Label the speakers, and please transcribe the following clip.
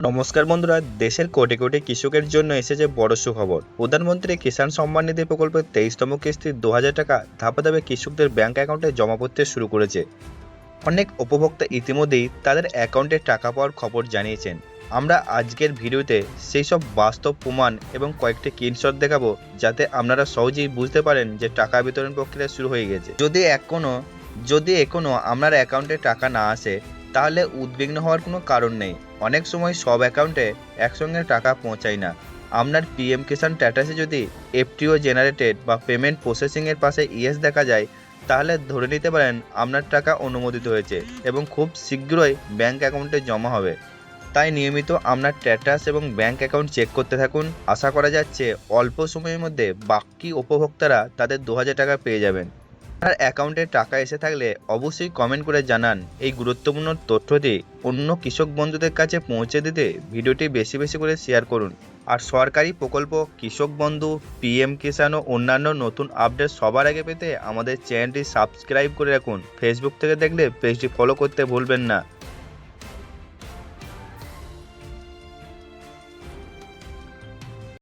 Speaker 1: নমস্কার বন্ধুরা, দেশের কোটি কোটি কৃষকের জন্য এসেছে বড় সুখবর। প্রধানমন্ত্রী কিষাণ সম্মান নিধি প্রকল্পের 23তম কিস্তির 2000 টাকা ধাপে ধাপে কৃষকদের ব্যাংক অ্যাকাউন্টে জমা পড়তে শুরু করেছে। অনেক উপভোক্তা ইতিমধ্যেই তাদের অ্যাকাউন্টে টাকা পাওয়ার খবর জানিয়েছেন। আমরা আজকের ভিডিওতে সেই সব বাস্তব প্রমাণ এবং কয়েকটি স্ক্রিনশট দেখাবো, যাতে আপনারা সহজেই বুঝতে পারেন যে টাকা বিতরণ প্রক্রিয়া শুরু হয়ে গেছে। যদি এখনো আপনার অ্যাকাউন্টে টাকা না আসে, তাহলে উদ্বিগ্ন হওয়ার কোনো কারণ নেই। অনেক সময় সব অ্যাকাউন্টে একসঙ্গে টাকা পৌঁছায় না। আপনার পিএম কিষাণ স্ট্যাটাসে যদি এফটিও জেনারেটেড বা পেমেন্ট প্রসেসিংয়ের পাশে ইয়েস দেখা যায়, তাহলে ধরে নিতে পারেন আপনার টাকা অনুমোদিত হয়েছে এবং খুব শীঘ্রই ব্যাংক অ্যাকাউন্টে জমা হবে। তাই নিয়মিত আপনার স্ট্যাটাস এবং ব্যাংক অ্যাকাউন্ট চেক করতে থাকুন। আশা করা যাচ্ছে অল্প সময়ের মধ্যে বাকি উপভোক্তারা তাদের 2000 টাকা পেয়ে যাবেন। আপনার অ্যাকাউন্টে টাকা এসে থাকলে অবশ্যই কমেন্ট করে জানান। এই গুরুত্বপূর্ণ তথ্যটি অন্য কৃষক বন্ধুদের কাছে পৌঁছে দিতে ভিডিওটি বেশি বেশি করে শেয়ার করুন। আর সরকারি প্রকল্প, কৃষক বন্ধু, পিএম কিষাণ ও অন্যান্য নতুন আপডেট সবার আগে পেতে আমাদের চ্যানেলটি সাবস্ক্রাইব করে রাখুন। ফেসবুক থেকে দেখলে পেজটি ফলো করতে ভুলবেন না।